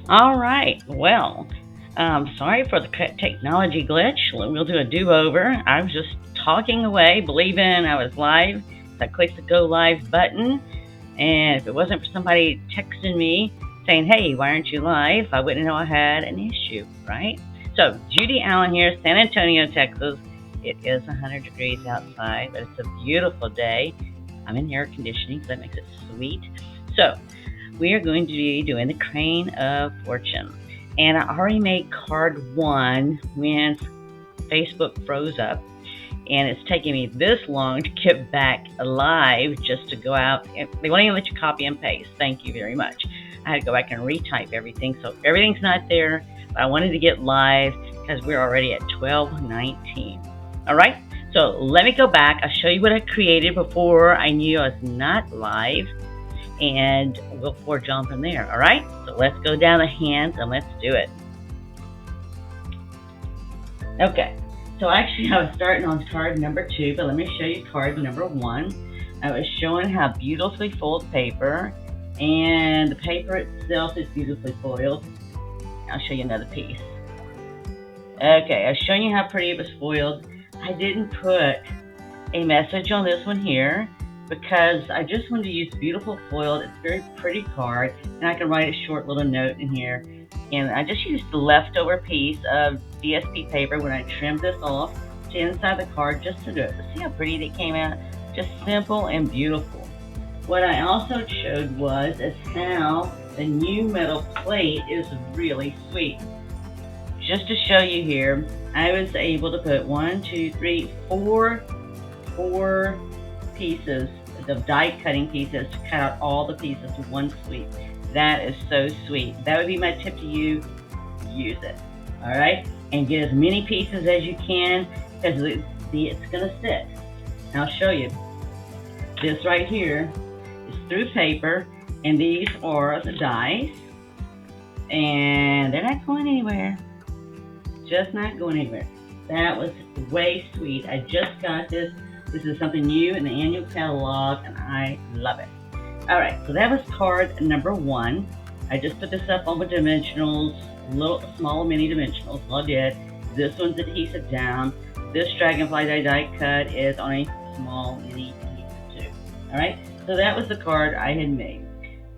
All right. Well, sorry for the technology glitch. We'll do a do-over. I was just talking away, believing I was live. So I clicked the go live button, and if it wasn't for somebody texting me saying, "Hey, why aren't you live?" I wouldn't know I had an issue, right? So Judy Allen here, San Antonio, Texas. It is 100 degrees outside, but it's a beautiful day. I'm in air conditioning, so that makes it sweet. So we are going to be doing the Crane of Fortune. And I already made card one when Facebook froze up. And it's taking me this long to get back alive just to go out. They won't even let you copy and paste. Thank you very much. I had to go back and retype everything. So everything's not there. But I wanted to get live because we're already at 12:19. All right. So let me go back. I'll show you what I created before I knew I was not live, and we'll forge on from there. All right, so let's go down the hands and let's do it. Okay, so actually I was starting on card number 2, but let me show you card number 1. I was showing how beautifully folded paper, and the paper itself is beautifully foiled. I'll show you another piece. Okay, I was showing you how pretty it was foiled. I didn't put a message on this one here because I just wanted to use beautiful foil. It's a very pretty card, and I can write a short little note in here. And I just used the leftover piece of DSP paper when I trimmed this off to inside the card just to do it. But see how pretty it came out? Just simple and beautiful. What I also showed was how the new metal plate is really sweet. Just to show you here, I was able to put 4 pieces of die cutting pieces to cut out all the pieces with one sweep. That is so sweet. That would be my tip to you. Use it. All right, and get as many pieces as you can because it's gonna sit. I'll show you. This right here is through paper, and these are the dies, and they're not going anywhere. Just not going anywhere. That was way sweet. I just got this. This is something new in the annual catalog, and I love it. All right, so that was card number 1. I just put this up on the dimensionals, little small mini dimensionals. All I did. This one's adhesive down. This Dragonfly I die cut is on a small mini adhesive too. All right, so that was the card I had made.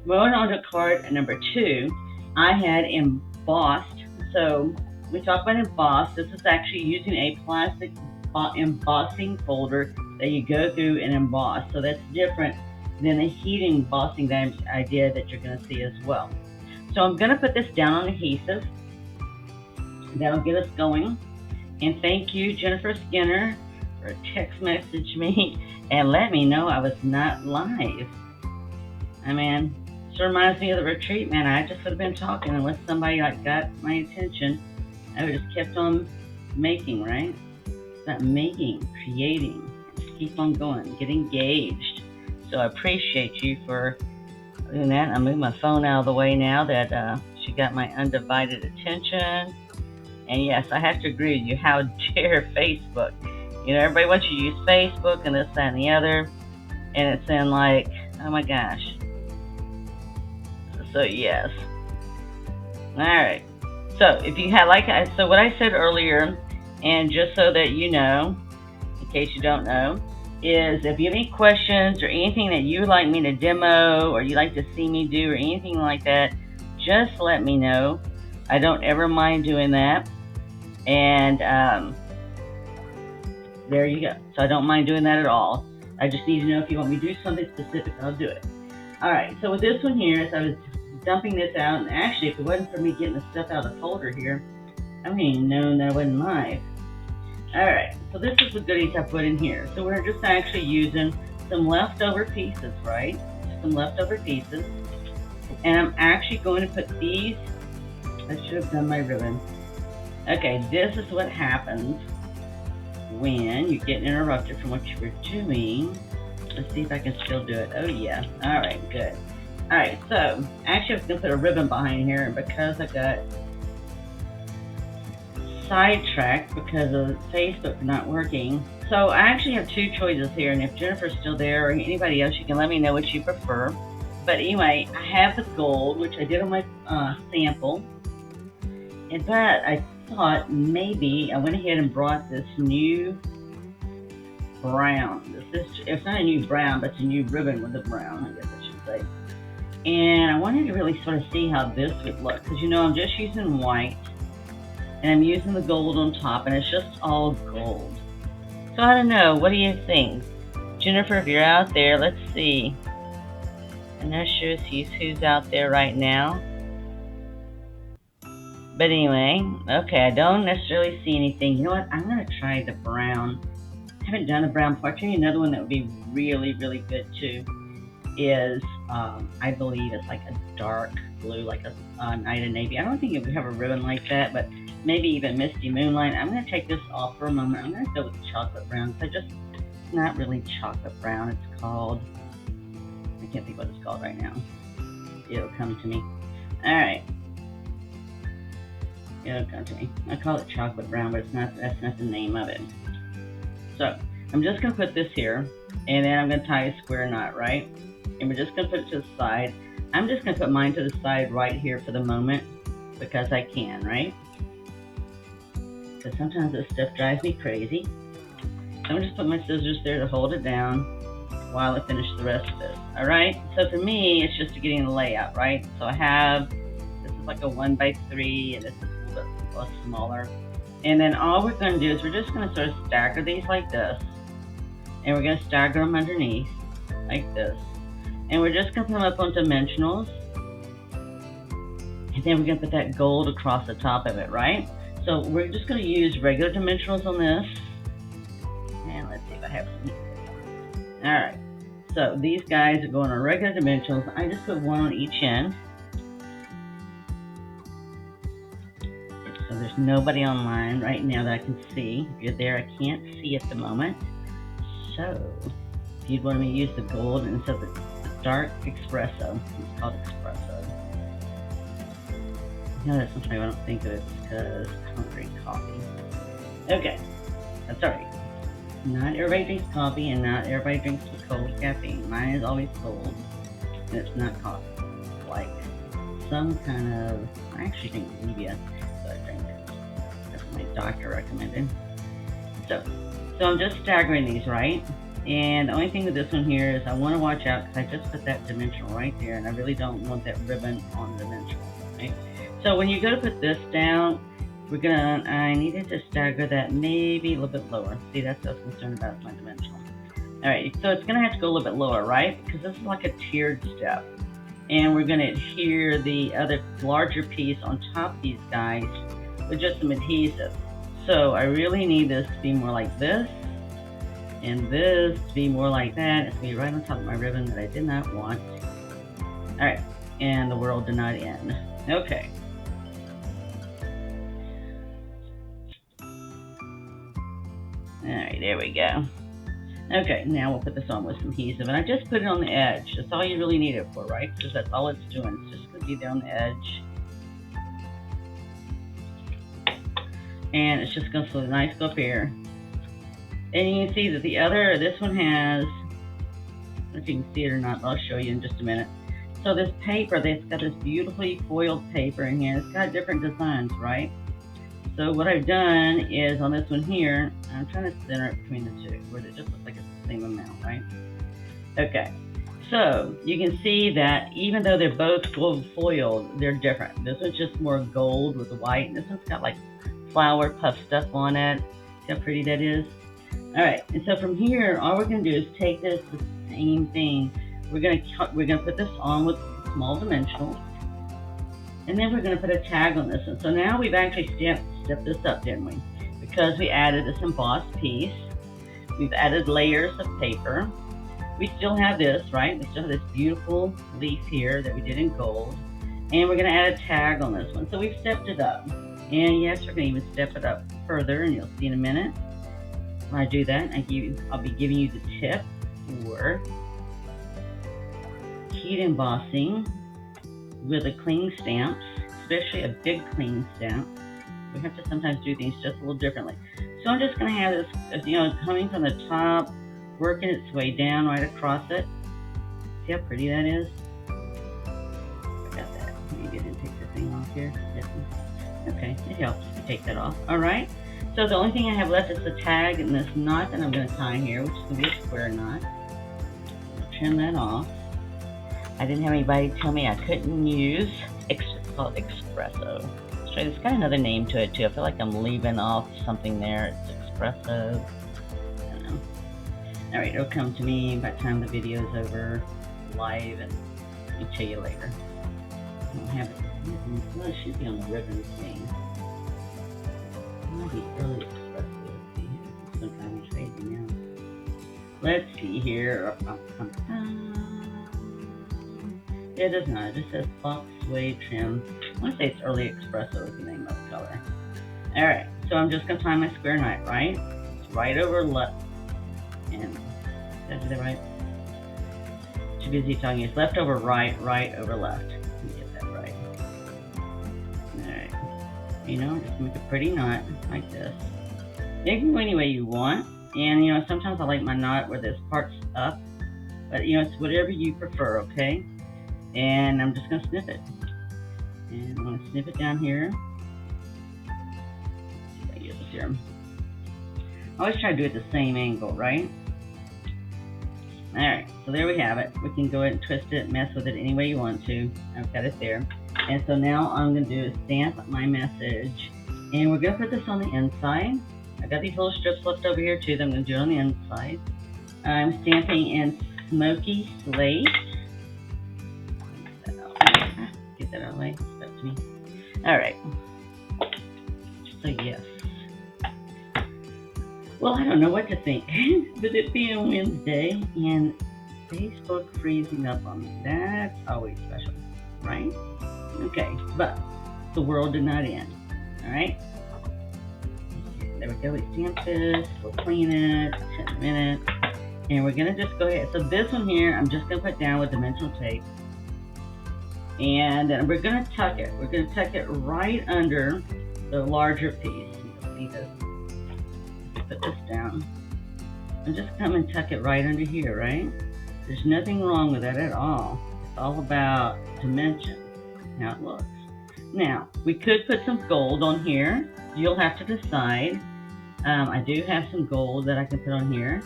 Moving on to card number 2, I had embossed. So we talk about embossed. This is actually using a plastic embossing folder that you go through and emboss. So that's different than the heat embossing that I did that you're going to see as well. So I'm going to put this down on adhesive. That'll get us going. And thank you, Jennifer Skinner, for text message me and let me know I was not live. I mean, this reminds me of the retreat, man. I just would have been talking unless somebody got my attention. I would have just kept on making, right? Not making, creating. Just keep on going. Get engaged. So I appreciate you for doing that. I moved my phone out of the way now that she got my undivided attention. And yes, I have to agree with you. How dare Facebook? You know, everybody wants you to use Facebook and this, that, and the other. And it's in like, oh my gosh. So yes. All right. So if you have, so what I said earlier, and just so that you know, in case you don't know, is if you have any questions or anything that you would like me to demo or you'd like to see me do or anything like that, just let me know. I don't ever mind doing that. And there you go. So I don't mind doing that at all. I just need to know if you want me to do something specific, I'll do it. All right, so with this one here, as I was dumping this out, and actually if it wasn't for me getting the stuff out of the folder here, I wouldn't even known that I wasn't live. Alright, so this is the goodies I put in here. So we're just actually using some leftover pieces, right? Some leftover pieces. And I'm actually going to put these, I should have done my ribbon. Okay, this is what happens when you get interrupted from what you were doing. Let's see if I can still do it. Oh yeah, alright, good. Alright, so actually I was going to put a ribbon behind here, and because I got sidetracked because of Facebook not working. So I actually have 2 choices here, and if Jennifer's still there or anybody else, you can let me know what you prefer. But anyway, I have the gold, which I did on my sample. But I thought maybe I went ahead and brought this new brown. It's not a new brown, but it's a new ribbon with the brown, I guess I should say. And I wanted to really sort of see how this would look, because I'm just using white, and I'm using the gold on top, and it's just all gold. So I don't know, what do you think? Jennifer, if you're out there, let's see. I'm not sure who's out there right now. But anyway, okay, I don't necessarily see anything. You know what? I'm going to try the brown. I haven't done the brown before. I'll tell you another one that would be really, really good too is, I believe it's like a dark blue, like a night of navy. I don't think it would have a ribbon like that, but maybe even Misty Moonlight. I'm going to take this off for a moment. I'm going to go with chocolate brown. It's not really chocolate brown. It's called, I can't think what it's called right now. It'll come to me. All right. It'll come to me. I call it chocolate brown, but that's not the name of it. So I'm just going to put this here, and then I'm going to tie a square knot, right? And we're just going to put it to the side. I'm just going to put mine to the side right here for the moment, because I can, right? Because sometimes this stuff drives me crazy. So I'm just put my scissors there to hold it down while I finish the rest of this. All right. So for me, it's just getting the layout, right? So I have, this is like a 1x3, and this is a little bit smaller. And then all we're going to do is we're just going to sort of stagger these like this, and we're going to stagger them underneath like this. And we're just going to put them up on dimensionals, and then we're going to put that gold across the top of it, right? So we're just going to use regular dimensionals on this. And let's see if I have some. All right. So these guys are going on regular dimensionals. I just put one on each end. So there's nobody online right now that I can see. If you're there, I can't see at the moment. So if you'd want me to use the gold instead of the dark espresso, it's called espresso. That's something I don't think of it because I don't drink coffee. Okay, that's alright. Not everybody drinks coffee, and not everybody drinks with cold caffeine. Mine is always cold, and it's not coffee. It's like some kind of, I actually drink stevia, but I drink it. That's what my doctor recommended. So I'm just staggering these, right? And the only thing with this one here is I want to watch out because I just put that dimensional right there, and I really don't want that ribbon on the dimensional, right? So when you go to put this down, I needed to stagger that maybe a little bit lower. See, that's what I was concerned about, my dimensional. All right, so it's gonna have to go a little bit lower, right? Because this is like a tiered step. And we're gonna adhere the other larger piece on top of these guys with just some adhesive. So I really need this to be more like this, and this to be more like that. It's gonna be right on top of my ribbon that I did not want. All right, and the world did not end. Okay. Alright, there we go. Okay, now we'll put this on with some adhesive, and I just put it on the edge. That's all you really need it for, right? Because that's all it's doing. It's just going to be there on the edge. And it's just going to look nice go up here. And you can see that this one has, I don't know if you can see it or not, but I'll show you in just a minute. So this paper, it's got this beautifully foiled paper in here. It's got different designs, right? So what I've done is on this one here, I'm trying to center it between the two, where it just looks like it's the same amount, right? Okay, so you can see that even though they're both gold foiled, they're different. This one's just more gold with white, and this one's got like flower puff stuff on it. See how pretty that is? All right, and so from here, all we're gonna do is take this, the same thing. We're gonna put this on with small dimensionals, and then we're gonna put a tag on this one. So now we've actually stepped this up, didn't we? Because we added this embossed piece. We've added layers of paper. We still have this, right? We still have this beautiful leaf here that we did in gold. And we're gonna add a tag on this one. So we've stepped it up. And yes, we're gonna even step it up further, and you'll see in a minute. When I do that, I'll be giving you the tip for heat embossing with a cling stamp, especially a big cling stamp. We have to sometimes do things just a little differently. So I'm just going to have this, coming from the top, working its way down right across it. See how pretty that is? maybe I didn't take the thing off here. Okay, it helps to take that off. Alright, so the only thing I have left is the tag and this knot that I'm going to tie here, which is going to be a square knot. Trim that off. I didn't have anybody tell me I couldn't use, it's called espresso. It's got another name to it too. I feel like I'm leaving off something there. It's espresso. I don't know. Alright, it'll come to me by the time the video is over live, and I'll tell you later. I don't have it. Well, it should be on the ribbon thing. It might be early espresso. Let's see here. It's some kind of trading now. Let's see here. It does not. It just says Fox Suede Trim. I want to say it's early espresso is the name of the color. Alright, so I'm just going to tie my square knot, right? It's right over left. And, did I do that right? Too busy telling you. It's left over right, right over left. Let me get that right. Alright. You know, just make a pretty knot like this. You can go any way you want. And, you know, sometimes I like my knot where this part's up. But, you know, it's whatever you prefer, okay? And I'm just going to snip it. And I'm going to snip it down here. Let's see if I get this here. I always try to do it the same angle, right? Alright, so there we have it. We can go ahead and twist it, mess with it any way you want to. I've got it there. And so now all I'm going to do is stamp my message. And we're going to put this on the inside. I've got these little strips left over here too that I'm going to do on the inside. I'm stamping in Smoky Slate. Get that out of the way. That's me. Alright. So yes. Well, I don't know what to think. With it being Wednesday and Facebook freezing up on me, that's always special, right? Okay, but the world did not end. Alright? There we go. We stamp this. We'll clean it. 10 minutes. And we're going to just go ahead. So this one here, I'm just going to put down with dimensional tape. And then we're going to tuck it. We're going to tuck it right under the larger piece. See this? Put this down. And just come and tuck it right under here, right? There's nothing wrong with that at all. It's all about dimension, how it looks. Now, we could put some gold on here. You'll have to decide. I do have some gold that I can put on here.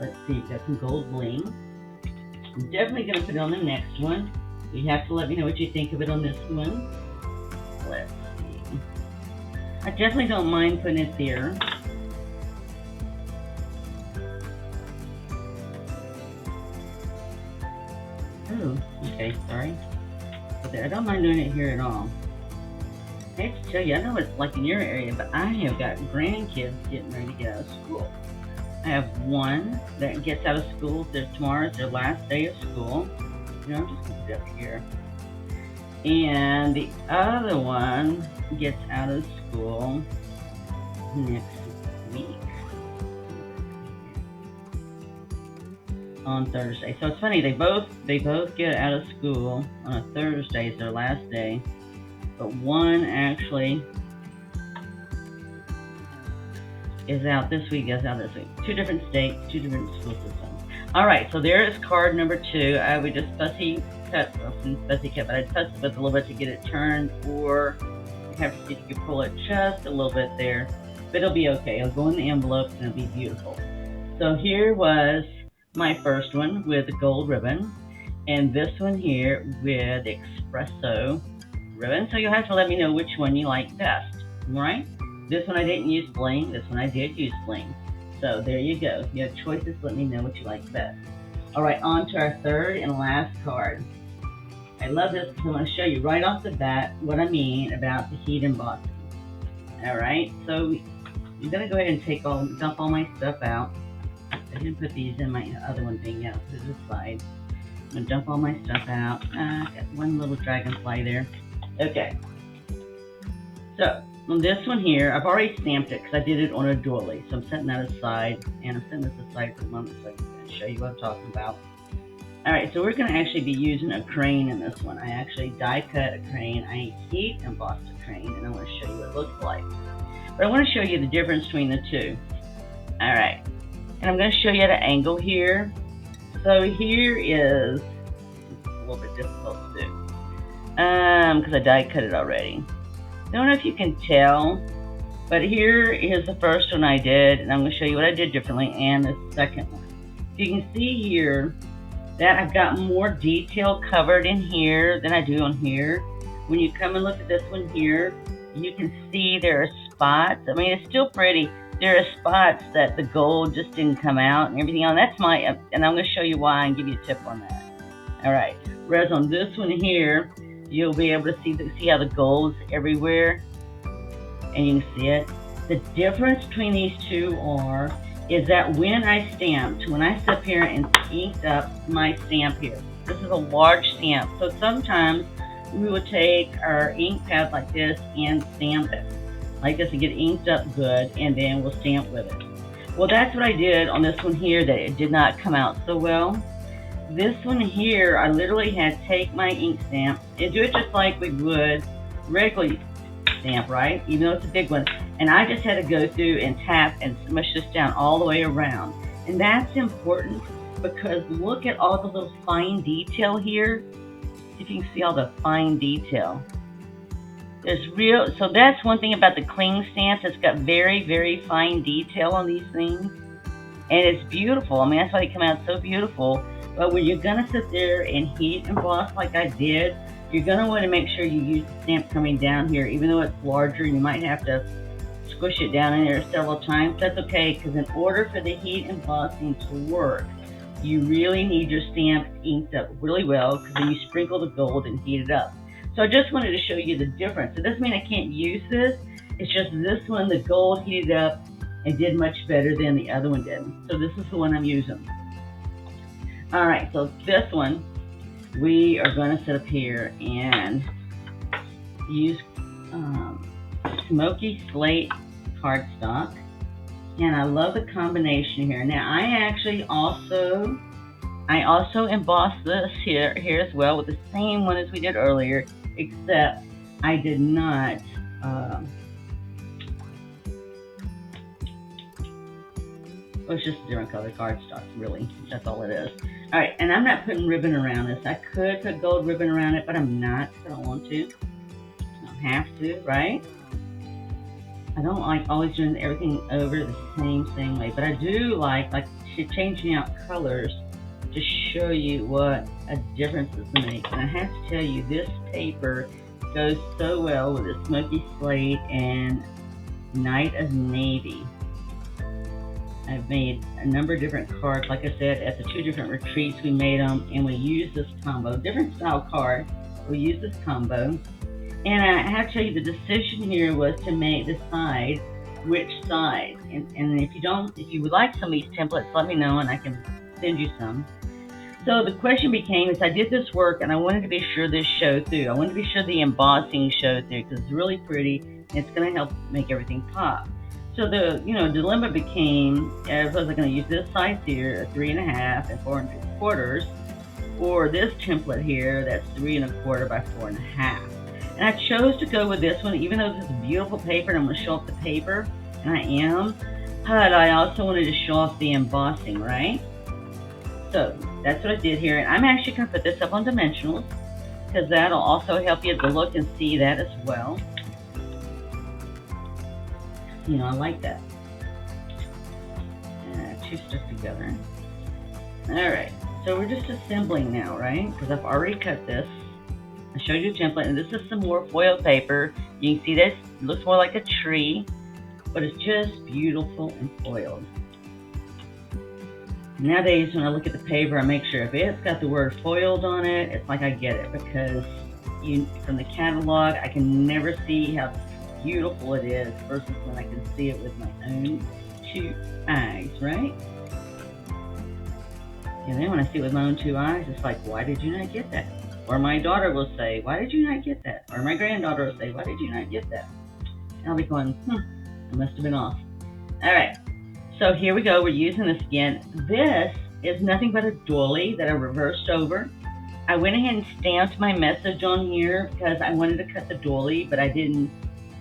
Let's see, got some gold bling. I'm definitely going to put it on the next one. You have to let me know what you think of it on this one. Let's see. I definitely don't mind putting it there. Oh, okay, sorry. Okay, I don't mind doing it here at all. I have to tell you, I know it's like in your area, but I have got grandkids getting ready to get out of school. I have one that gets out of school. Tomorrow's their last day of school. You know, I'm just going to put it up here. And the other one gets out of school next week. On Thursday. So it's funny, they both get out of school on a Thursday, it's their last day. But one actually is out this week, goes out this week. 2 different states, 2 different school systems. Alright, so there is card number 2. I would just fussy cut, but I'd fuss with a little bit to get it turned, or you have to see if you can pull it just a little bit there. But it'll be okay. It'll go in the envelope and it'll be beautiful. So here was my first one with the gold ribbon, and this one here with espresso ribbon. So you'll have to let me know which one you like best. Alright? This one I didn't use bling. This one I did use bling. So there you go. If you have choices, let me know what you like best. Alright, on to our third and last card. I love this because I'm going to show you right off the bat what I mean about the heat embossing. Alright, so I'm going to go ahead and dump all my stuff out. I didn't put these in my other one being out to the side. I'm going to dump all my stuff out. I got one little dragonfly there. Okay. So, on this one here, I've already stamped it because I did it on a doily. So I'm setting that aside, and I'm setting this aside for a moment so I can show you what I'm talking about. Alright, so we're going to actually be using a crane in this one. I actually die cut a crane. I heat embossed a crane, and I want to show you what it looks like. But I want to show you the difference between the two. Alright, and I'm going to show you at an angle here. So here is, it's a little bit difficult to do. because I die cut it already. I don't know if you can tell, but here is the first one I did, and I'm going to show you what I did differently, and the second one. So you can see here that I've got more detail covered in here than I do on here. When you come and look at this one here, you can see there are spots. I mean, it's still pretty. There are spots that the gold just didn't come out and everything else. That's my, and I'm going to show you why and give you a tip on that. All right. Whereas on this one here, you'll be able to see how the gold's everywhere, and you can see it. The difference between these two is that when I sit up here and inked up my stamp here, this is a large stamp, so sometimes we will take our ink pad like this and stamp it like this and get inked up good, and then we'll stamp with it. Well, that's what I did on this one here, that it did not come out so well. This one here, I literally had to take my ink stamp and do it just like we would regularly stamp, right? Even though it's a big one. And I just had to go through and tap and smush this down all the way around. And that's important because look at all the little fine detail here. See if you can see all the fine detail. So that's one thing about the cling stamps. It's got very, very fine detail on these things. And it's beautiful. I mean, that's why they come out so beautiful. But when you're going to sit there and heat emboss like I did, you're going to want to make sure you use the stamp coming down here. Even though it's larger, you might have to squish it down in there several times. That's okay, because in order for the heat embossing to work, you really need your stamp inked up really well, because then you sprinkle the gold and heat it up. So I just wanted to show you the difference. It doesn't mean I can't use this. It's just this one, the gold heated up and did much better than the other one did. So this is the one I'm using. All right, so this one, we are going to sit up here and use Smoky Slate cardstock. And I love the combination here. Now, I also embossed this here as well with the same one as we did earlier, except I did not well, it's just a different color cardstock, really. That's all it is. All right, and I'm not putting ribbon around this. I could put gold ribbon around it, but I'm not. I don't want to. I don't have to, right? I don't like always doing everything over the same way, but I do like changing out colors to show you what a difference this makes. And I have to tell you, this paper goes so well with the Smoky Slate and Night of Navy. I've made a number of different cards. Like I said, at the 2 different retreats we made them, and we used this combo. Different style card, we used this combo. And I have to tell you, the decision here was to decide which side. And if you would like some of these templates, let me know and I can send you some. So the question became, is I did this work and I wanted to be sure this showed through. I wanted to be sure the embossing showed through because it's really pretty and it's going to help make everything pop. So the dilemma became, was I going to use this size here, a 3.5 and 4 3/4, or this template here that's 3 1/4 by 4.5. And I chose to go with this one, even though this is beautiful paper and I'm going to show off the paper, and I am, but I also wanted to show off the embossing, right? So that's what I did here, and I'm actually going to put this up on dimensionals because that'll also help you to look and see that as well. I like that. 2 stuck together. Alright, so we're just assembling now, right? Because I've already cut this. I showed you a template, and this is some more foil paper. You can see this, it looks more like a tree, but it's just beautiful and foiled. Nowadays, when I look at the paper, I make sure if it's got the word foiled on it, it's like I get it, because from the catalog, I can never see how beautiful it is versus when I can see it with my own 2 eyes, right? And then when I see it with my own 2 eyes, it's like, why did you not get that? Or my daughter will say, why did you not get that? Or my granddaughter will say, why did you not get that? And I'll be going, I must have been off. All right, so here we go. We're using this again. This is nothing but a doily that I reversed over. I went ahead and stamped my message on here because I wanted to cut the doily, but I didn't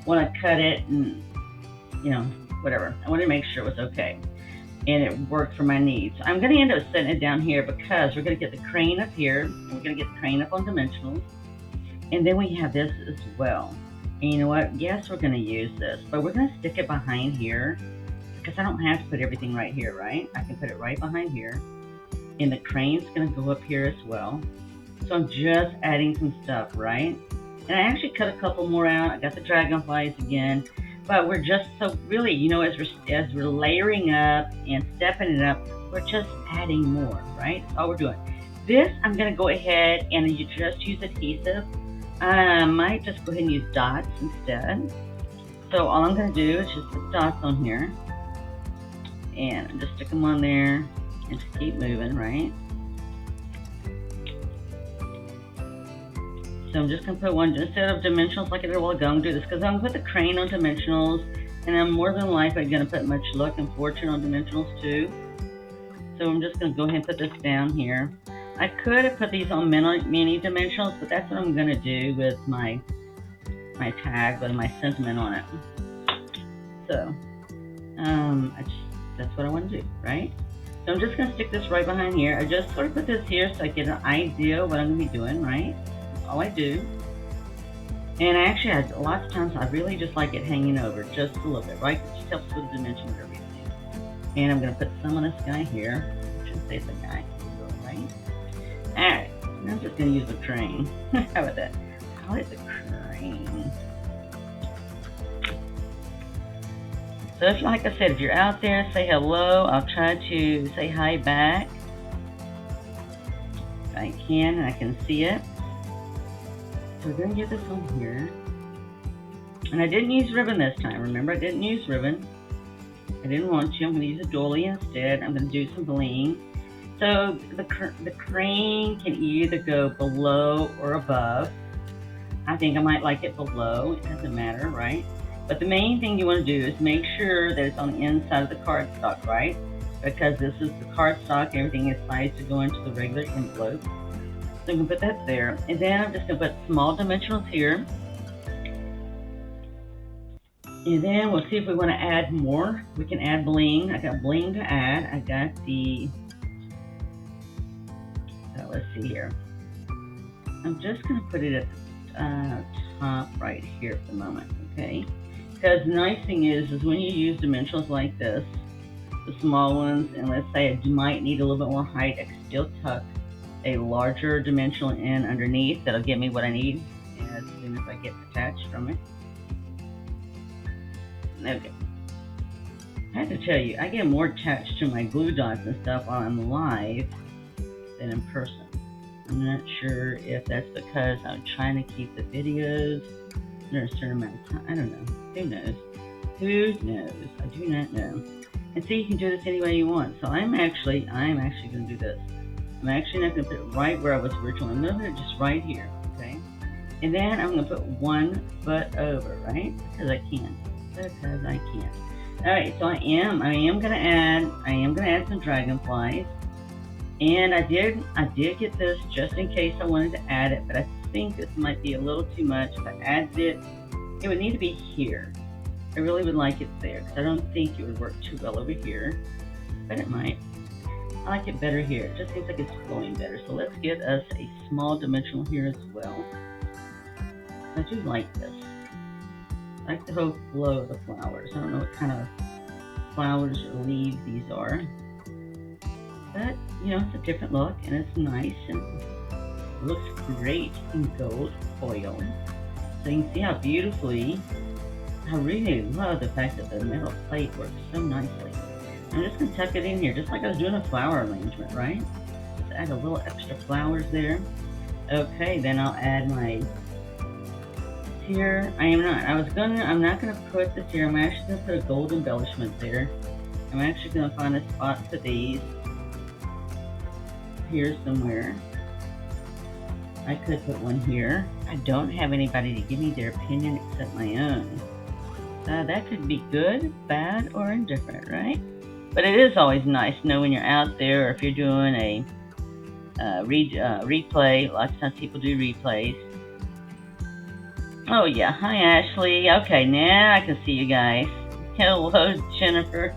want to cut it and, whatever. I wanted to make sure it was okay. And it worked for my needs. I'm going to end up setting it down here because we're going to get the crane up here. And we're going to get the crane up on dimensionals. And then we have this as well. And you know what? Yes, we're going to use this, but we're going to stick it behind here because I don't have to put everything right here, right? I can put it right behind here. And the crane's going to go up here as well. So I'm just adding some stuff, right? And I actually cut a couple more out. I got the dragonflies again. But we're just, so really, you know, as we're layering up and stepping it up, we're just adding more, right? That's all we're doing. This, I'm going to go ahead and you just use adhesive. I might just go ahead and use dots instead. So all I'm going to do is just put dots on here. And just stick them on there and just keep moving, right? So I'm just going to put one, instead of dimensionals like I did a while ago, I'm going to do this because I'm going to put the crane on dimensionals, and I'm more than likely going to put much luck and fortune on dimensionals too. So I'm just going to go ahead and put this down here. I could have put these on mini dimensionals, but that's what I'm going to do with my tag with my sentiment on it. So that's what I want to do, right? So I'm just going to stick this right behind here. I just sort of put this here so I get an idea of what I'm going to be doing, right? All I do. And actually, lots of times I really just like it hanging over just a little bit, right? It just helps with the dimension of everything. And I'm going to put some on this guy here. I should say it's a guy, right? Alright, I'm just going to use the crane. How about that? I like the crane. So if, like I said, if you're out there, say hello. I'll try to say hi back. If I can, and I can see it. So we're going to get this on here. And I didn't use ribbon this time. Remember, I didn't use ribbon. I didn't want to. I'm going to use a doily instead. I'm going to do some bling. So the crane can either go below or above. I think I might like it below. It doesn't matter, right? But the main thing you want to do is make sure that it's on the inside of the cardstock, right? Because this is the cardstock, everything is sized to go into the regular envelope. So I'm going to put that there. And then I'm just going to put small dimensionals here. And then we'll see if we want to add more. We can add bling. I got bling to add. I got the, let's see here. I'm just going to put it at the top right here at the moment, okay? Because the nice thing is when you use dimensionals like this, the small ones, and let's say I might need a little bit more height, I can still tuck a larger dimensional in underneath. That'll get me what I need as soon as I get detached from it. Okay. I have to tell you, I get more attached to my glue dots and stuff while I'm live than in person. I'm not sure if that's because I'm trying to keep the videos under a certain amount of time. I don't know. Who knows? Who knows? I do not know. And see, you can do this any way you want. So I'm actually going to do this. I'm actually not going to put it right where I was originally. I'm going to put it just right here, okay? And then I'm going to put one foot over, right? Because I can. Because I can. All right, so I am going to add some dragonflies. And I did get this just in case I wanted to add it, but I think this might be a little too much. If I added it, it would need to be here. I really would like it there because I don't think it would work too well over here, but it might. I like it better here. It just seems like it's flowing better. So let's get us a small dimensional here as well. I do like this. I like the whole flow of the flowers. I don't know what kind of flowers or leaves these are. But, you know, it's a different look and it's nice and it looks great in gold foil. So you can see how beautifully, I really love the fact that the metal plate works so nicely. I'm just going to tuck it in here just like I was doing a flower arrangement, right? Just add a little extra flowers there. Okay, then I'll add my, here, I'm not going to put this here. I'm actually going to put a gold embellishment there. I'm actually going to find a spot for these here somewhere. I could put one here. I don't have anybody to give me their opinion except my own. That could be good, bad, or indifferent, right? But it is always nice to know when you're out there or if you're doing a replay. Lots of times people do replays. Oh yeah, hi Ashley. Okay, now I can see you guys. Hello, Jennifer.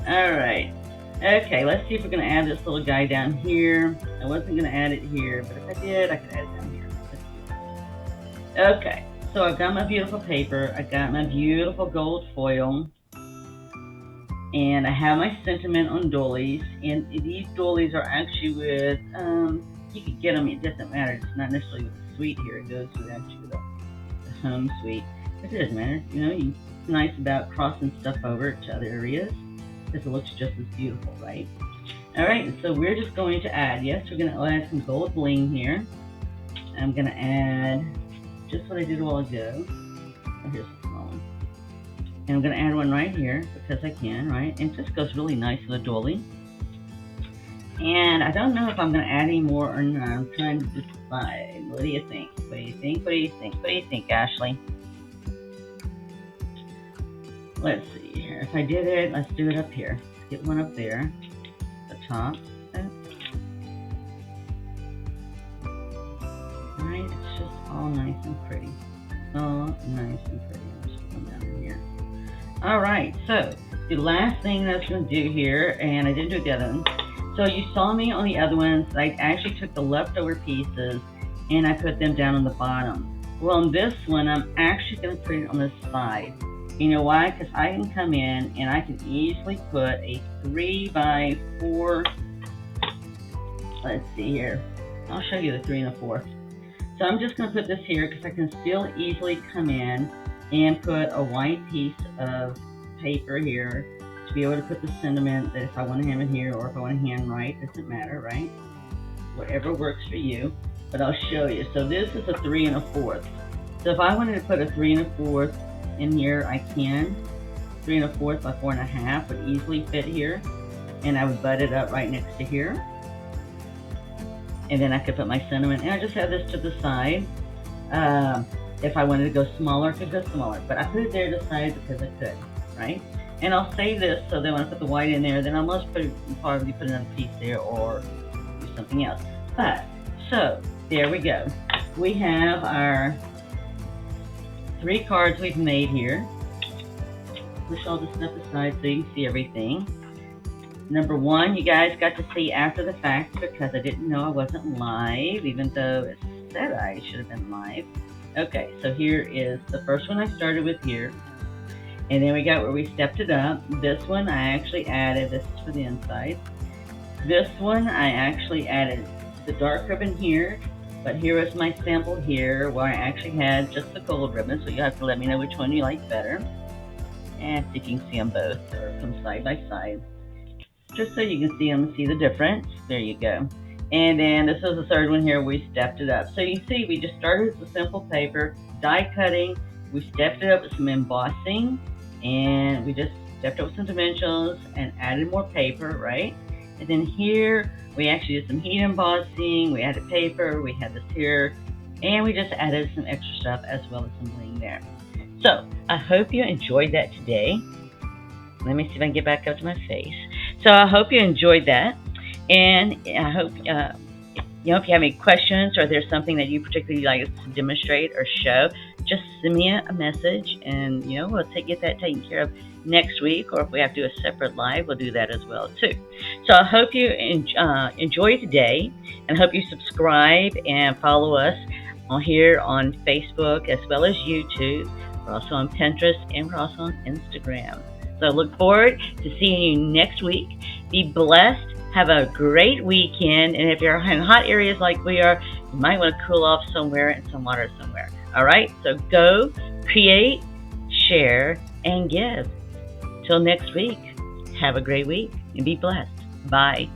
Alright. Okay, let's see if we're going to add this little guy down here. I wasn't going to add it here, but if I did, I could add it down here. Okay, so I've got my beautiful paper. I got my beautiful gold foil. And I have my sentiment on doilies. And these doilies are actually with, you could get them, it doesn't matter. It's not necessarily with the suite here. It goes with actually with the home suite. But it doesn't matter. You know, it's nice about crossing stuff over to other areas because it looks just as beautiful, right? Alright, so we're just going to add, yes, we're going to add some gold bling here. I'm going to add just what I did a while ago. Oh, here's a small one. And I'm going to add one right here because I can, right? And it just goes really nice with a doily. And I don't know if I'm going to add any more or not. I'm trying to decide. What do you think? What do you think? What do you think? What do you think, Ashley? Let's see here. If I did it, let's do it up here. Let's get one up there. The top. Alright, it's just all nice and pretty. All nice and pretty. I'll just put them down in here. Alright, so the last thing that I was going to do here, and I didn't do the other one. So you saw me on the other ones, I actually took the leftover pieces and I put them down on the bottom. Well, on this one, I'm actually going to put it on the side. You know why? Because I can come in and I can easily put a 3x4. Let's see here. I'll show you the 3 1/4. So I'm just going to put this here because I can still easily come in and put a white piece of paper here to be able to put the sentiment that if I want to have it here or if I want to handwrite, doesn't matter, right? Whatever works for you. But I'll show you. So this is a 3 1/4. So if I wanted to put a 3 1/4 in here, I can. 3 1/4 by 4 1/2 would easily fit here. And I would butt it up right next to here. And then I could put my sentiment, and I just have this to the side. If I wanted to go smaller, I could go smaller. But I put it there to the side because I could, right? And I'll save this, so then when I put the white in there, then I'll probably put another piece there or do something else. But, so, there we go. We have our 3 cards we've made here. Push all this stuff aside so you can see everything. Number 1, you guys got to see after the fact because I didn't know I wasn't live, even though it said I should have been live. Okay, so here is the first one I started with here. And then we got where we stepped it up. This one I actually added, this is for the inside. This one I actually added the dark ribbon here, but here is my sample here where I actually had just the gold ribbon, so you have to let me know which one you like better. And see if you can see them both, or come side by side. Just so you can see them and see the difference. There you go. And then this is the third one here, we stepped it up. So you see, we just started with the simple paper, die cutting, we stepped it up with some embossing, and we just stepped up with some dimensionals and added more paper, right? And then here, we actually did some heat embossing, we added paper, we had this here, and we just added some extra stuff as well as some bling there. So, I hope you enjoyed that today. Let me see if I can get back up to my face. So I hope you enjoyed that, and I hope if you have any questions or there's something that you particularly like us to demonstrate or show, just send me a message, and we'll get that taken care of next week. Or if we have to do a separate live, we'll do that as well too. So I hope you enjoy today, and I hope you subscribe and follow us here on Facebook as well as YouTube. We're also on Pinterest, and we're also on Instagram. So I look forward to seeing you next week. Be blessed. Have a great weekend. And if you're in hot areas like we are, you might want to cool off somewhere in some water somewhere. All right? So go, create, share, and give. Till next week, have a great week and be blessed. Bye.